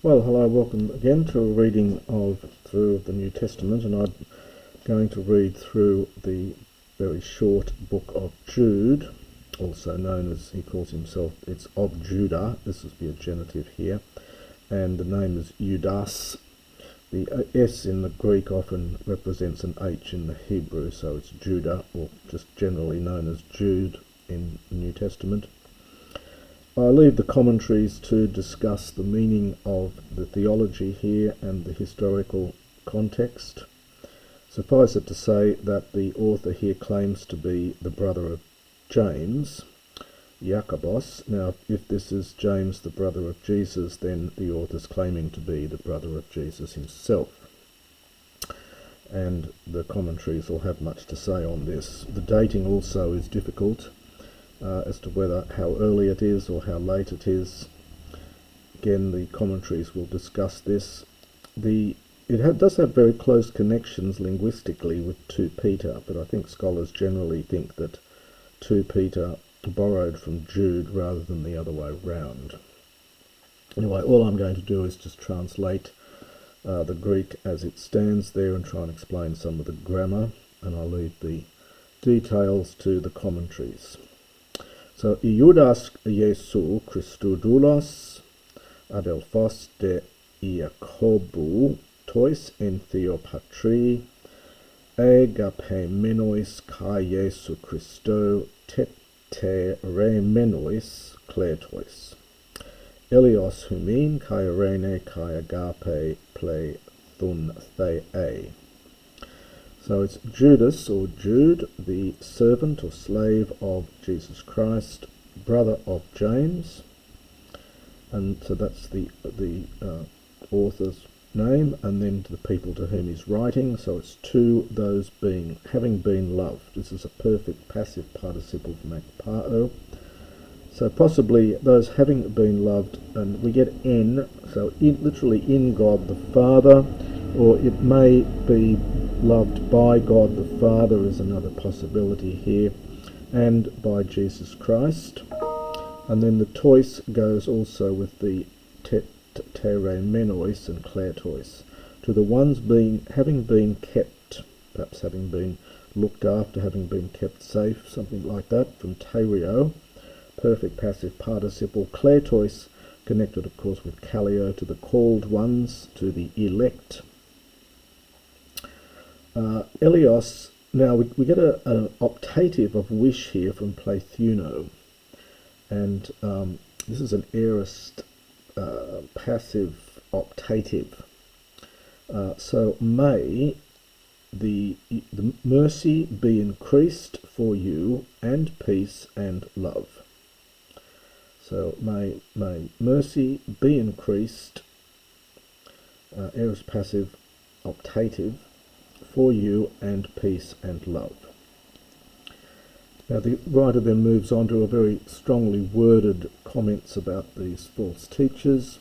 Well, hello, welcome again to a reading through the New Testament, and I'm going to read through the very short book of Jude, also known as, he calls himself, it's of Judah. This is the genitive here, and the name is Judas. The S in the Greek often represents an H in the Hebrew, so it's Judah, or just generally known as Jude in the New Testament. I leave the commentaries to discuss the meaning of the theology here and the historical context. Suffice it to say that the author here claims to be the brother of James, Jacobos. Now, if this is James, the brother of Jesus, then the author's claiming to be the brother of Jesus himself. And the commentaries will have much to say on this. The dating also is difficult. As to how early it is or how late it is. Again, the commentaries will discuss this. It does have very close connections linguistically with 2 Peter, but I think scholars generally think that 2 Peter borrowed from Jude rather than the other way round. Anyway, all I'm going to do is just translate the Greek as it stands there and try and explain some of the grammar, and I'll leave the details to the commentaries. So, Iudas Iesu Christodoulos adelphos de Iacobu tois en Theopatri agapemenois kai Iesu Christo teteremenois kleitois Elios humin kai rene kai agape ple thun theai. So it's Judas, or Jude, the servant or slave of Jesus Christ, brother of James, and so that's the author's name, and then to the people to whom he's writing. So it's to those having been loved. This is a perfect passive participle from agapao. So possibly those having been loved, and we get in, so literally in God the Father, or it may be loved by God the Father is another possibility here, and by Jesus Christ. And then the tois goes also with the teremenois and kleitois, to the ones having been kept, perhaps having been looked after, having been kept safe, something like that, from terio, perfect passive participle. Kleitois connected of course with kaleo, to the called ones, to the elect. Elios, now we get an optative of wish here from Plathuno, and this is an aorist passive optative. So may the mercy be increased for you, and peace and love. So may mercy be increased, aorist passive optative, for you, and peace and love. Now the writer then moves on to a very strongly worded comments about these false teachers,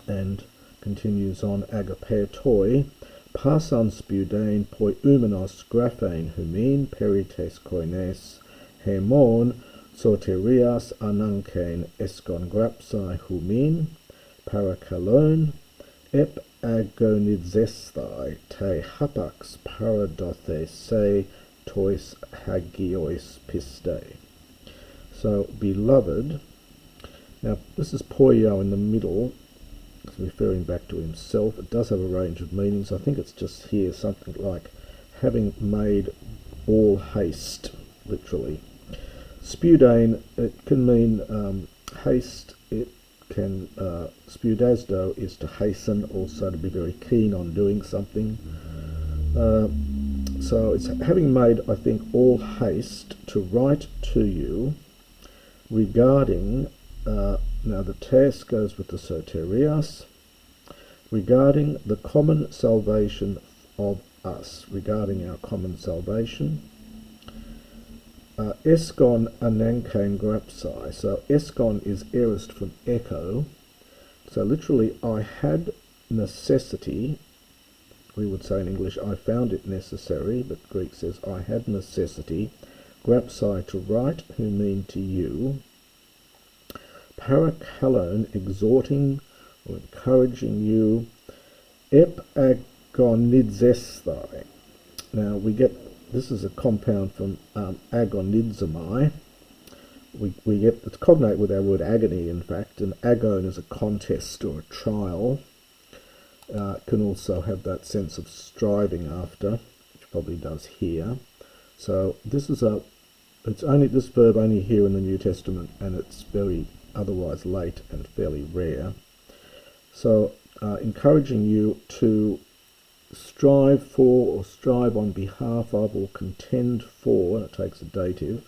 and continues on agapetoi, pasan spudain poi umenos graphein humin perites koines hemon soterias anankein eskon grapsai humin parakalon ep agonizesthai te hapax paradothe se tois hagiois piste. So, beloved. Now, this is poio in the middle, referring back to himself. It does have a range of meanings. I think it's just here something like having made all haste, literally. Spudain, it can mean haste. It can spudasdo is to hasten, also to be very keen on doing something. So it's having made, I think, all haste to write to you regarding, now the tes goes with the soterias, regarding the common salvation of us, regarding our common salvation. Eskon anankein grapsai. So eskon is aorist from echo. So literally, I had necessity. We would say in English, I found it necessary, but Greek says, I had necessity. Grapsai, to write, who mean to you. Parakalon, exhorting, or encouraging you. Ep agonizesthai. Now we get, this is a compound from agonizomai. We get, it's cognate with our word agony, in fact, and agon is a contest or a trial. It can also have that sense of striving after, which probably does here. So this is it's only, this verb only here in the New Testament, and it's very otherwise late and fairly rare. So encouraging you to strive for, or strive on behalf of, or contend for, and it takes a dative.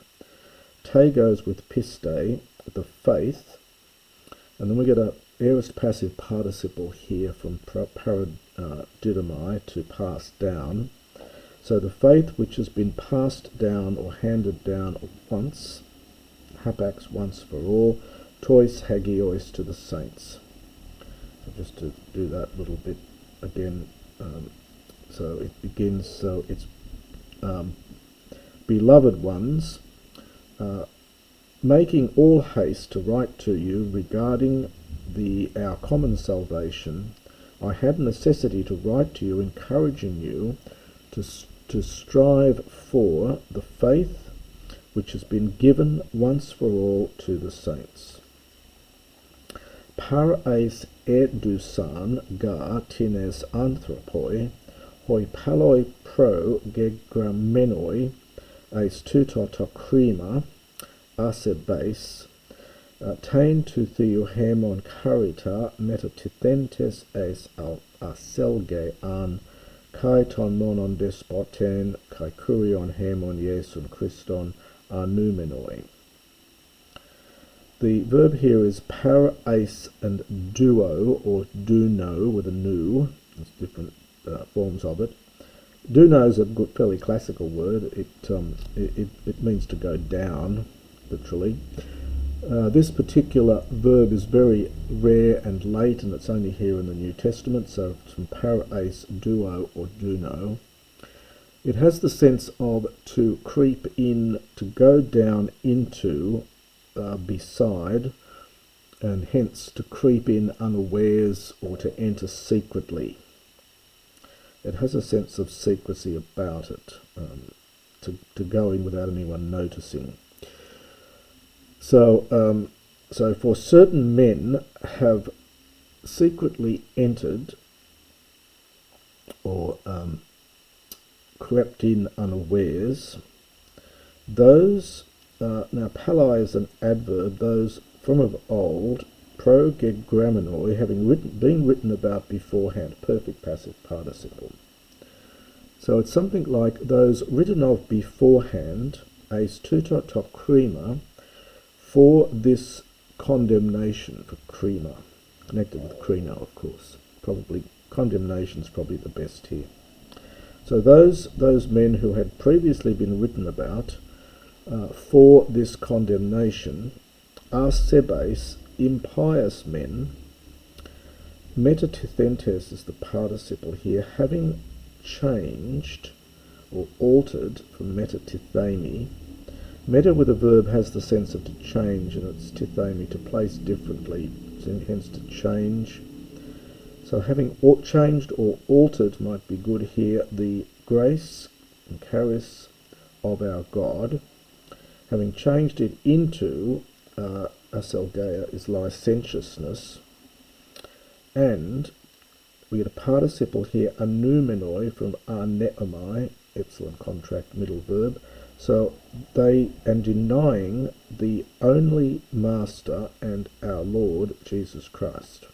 Te goes with piste, the faith, and then we get a aorist passive participle here from paradidomai, to pass down. So the faith which has been passed down or handed down once, hapax, once for all, tois hagiois, to the saints. So just to do that little bit again, so it begins, so it's beloved ones, making all haste to write to you regarding our common salvation. I had necessity to write to you, encouraging you to strive for the faith which has been given once for all to the saints. Par eis edusan ga tines anthropoi, hoi paloi pro gegramenoi, eis tutotokrima, asebase, tain to theohemon carita metatithentes eis aselge an kai ton monon despoten kai kurion hemon Iesun Christon anumenoi. The verb here is para eis and duo, or duno with a nu. There's different forms of it. Duno is a good, fairly classical word. It means to go down, literally. This particular verb is very rare and late, and it's only here in the New Testament, so it's from para eis duo or duno. It has the sense of to creep in, to go down into, beside, and hence to creep in unawares or to enter secretly. It has a sense of secrecy about it, to go in without anyone noticing. So, so for certain men have secretly entered or crept in unawares. Those, now palai is an adverb, those from of old, pro gegramenoi, having been written about beforehand, perfect passive participle. So it's something like those written of beforehand, eis tutotokrima, for this condemnation, for krima, connected with krino, of course. Probably condemnation's probably the best here. So those men who had previously been written about for this condemnation are sebes, impious men. Metatithentes is the participle here, having changed or altered from metatithemi. Meta with a verb has the sense of to change, and it's tithemi, to place differently, so hence to change. So having changed or altered might be good here, the grace and charis of our God, having changed it into, aselgeia is licentiousness, and we get a participle here, anumenoi, from aneomai, epsilon contract middle verb. So they, and denying the only Master and our Lord Jesus Christ.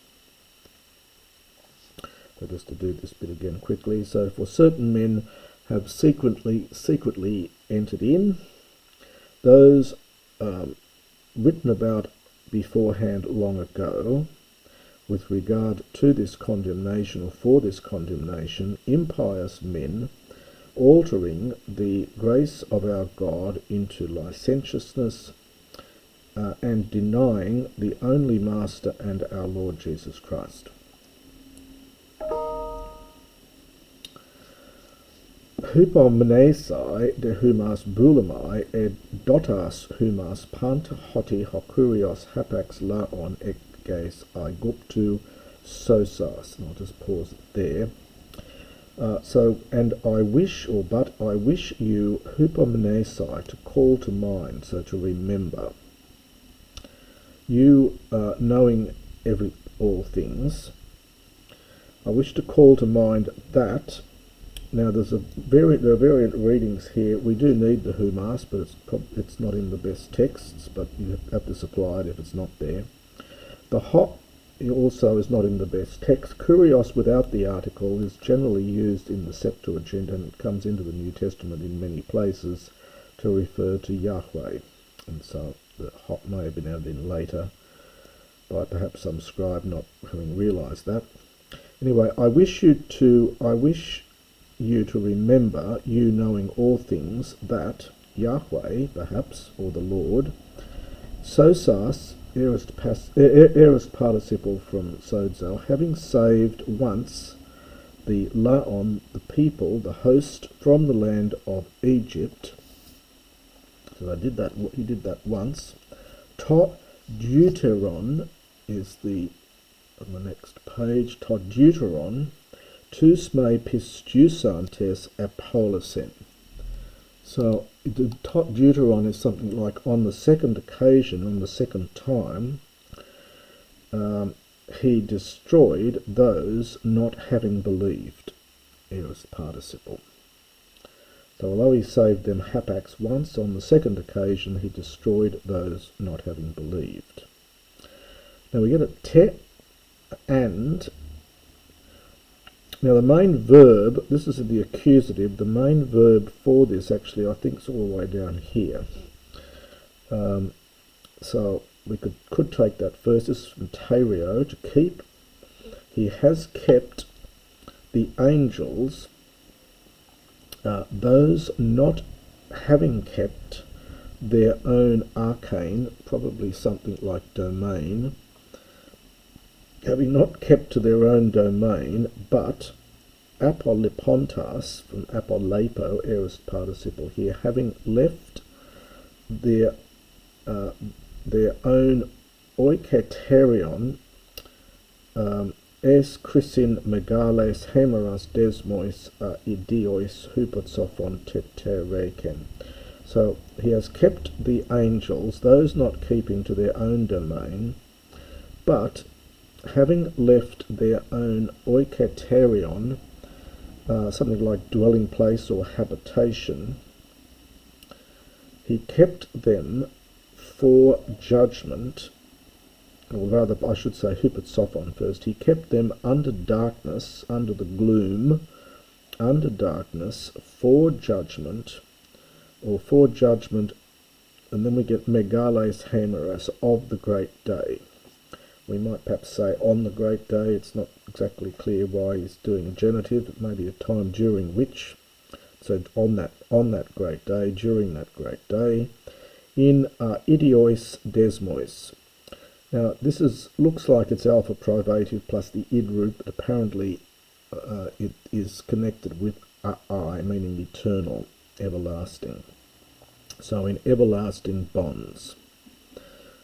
So just to do this bit again quickly. So for certain men have secretly entered in, those written about beforehand long ago, with regard to this condemnation or for this condemnation, impious men, altering the grace of our God into licentiousness, and denying the only Master and our Lord Jesus Christ. Hypomnesai de humas bulamai ed dotas humas panta hoti hokurios hapax laon ekges aiguptu sosas. And I'll just pause it there. And I wish, but I wish you hupomnesai, to call to mind, so to remember. You knowing all things, I wish to call to mind that. Now there are variant readings here. We do need the humas, but it's not in the best texts, but you have to supply it if it's not there. The hot also is not in the best text. Kurios without the article is generally used in the Septuagint, and it comes into the New Testament in many places to refer to Yahweh. And so the hot may have been added in later by perhaps some scribe not having realised that. Anyway, I wish you to remember, you knowing all things, that Yahweh, perhaps, or the Lord, sosas, aorist participle from sozo, having saved once the laon, the people, the host, from the land of Egypt. So he did that once. To deuteron is on the next page. To deuteron, tous me pistusantes apolesen. So the tot deuteron is something like on the second occasion, on the second time, he destroyed those not having believed, aorist participle. So although he saved them hapax once, on the second occasion he destroyed those not having believed. Now we get a te and. Now the main verb, this is the accusative, the main verb for this actually I think is all the way down here. So we could take that first. This is from terio, to keep. He has kept the angels, those not having kept their own arcane, probably something like domain, having not kept to their own domain, but apolipontas, from apolepo, aorist participle here, having left their own oiketerion, es chrisin megales hemeras desmois idiois huposophon tetereken. So he has kept the angels, those not keeping to their own domain, but having left their own oiketerion, something like dwelling place or habitation, he kept them for judgment, or rather I should say hypotsophon first. He kept them under darkness, under the gloom, under darkness, for judgment, and then we get megales hemeras, of the great day. We might perhaps say on the great day. It's not exactly clear why he's doing a genitive. It may be a time during which. So on that great day, during that great day, in idiois desmois. Now this looks like it's alpha privative plus the id root, but apparently it is connected with I, meaning eternal, everlasting. So in everlasting bonds.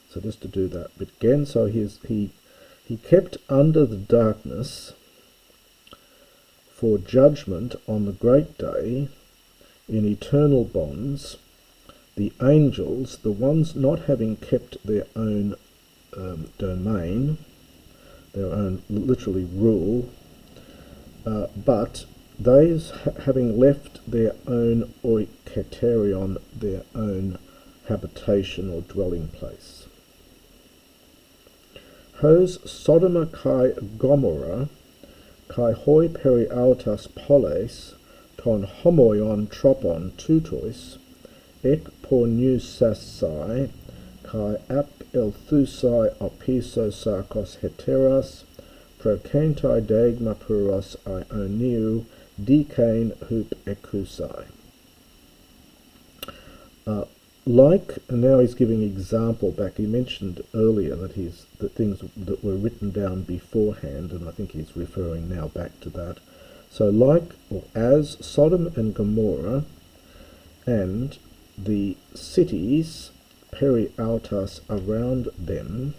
So just to do that bit again, so he kept under the darkness for judgment on the great day in eternal bonds the angels, the ones not having kept their own domain, their own literally rule, but those having left their own oiketerion, their own habitation or dwelling place. Hos Sodoma kai Gomorrha, kai hoi periautas poles, ton homoion tropon tutois, ek pornusasai, kai ap elthusai opiso sarkos heteras, prokentai degma puros ioniu, dikain hup ekusai. And now he's giving example back. He mentioned earlier that the things that were written down beforehand, and I think he's referring now back to that. So like or as Sodom and Gomorrah and the cities periautas around them,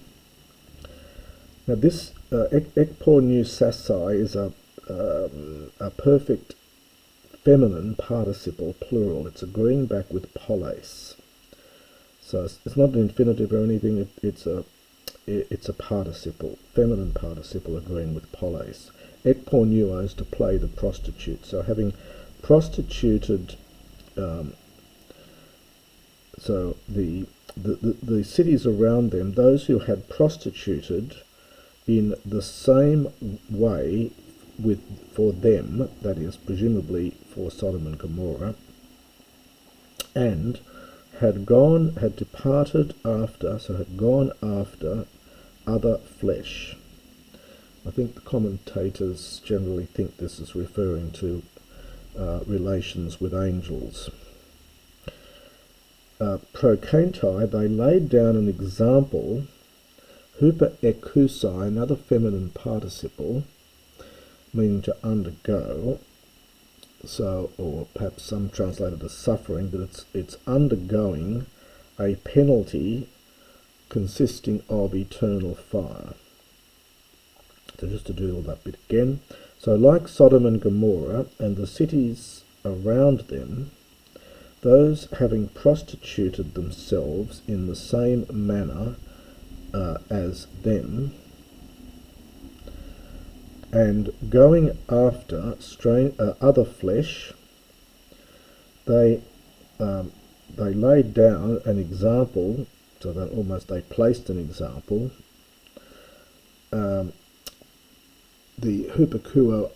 Now this ekpo nu sasai is a perfect feminine participle plural. It's agreeing back with polis. So it's not an infinitive or anything. It's a participle, feminine participle agreeing with polis. Ekpo nuo is to play the prostitute. So having prostituted, so the cities around them, those who had prostituted in the same way for them, that is presumably for Sodom and Gomorrah, and had departed after, so had gone after other flesh. I think the commentators generally think this is referring to relations with angels. Prokantai, they laid down an example, hupa ekusai, another feminine participle, meaning to undergo, so, or perhaps some translate it as suffering, but it's undergoing a penalty consisting of eternal fire. So just to do all that bit again. So like Sodom and Gomorrah and the cities around them, those having prostituted themselves in the same manner as them, and going after other flesh, they laid down an example, so that they placed an example, the hupakuo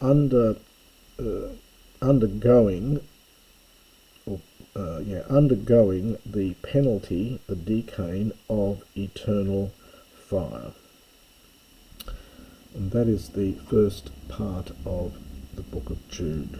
undergoing the penalty, the decane of eternal fire. And that is the first part of the book of Jude.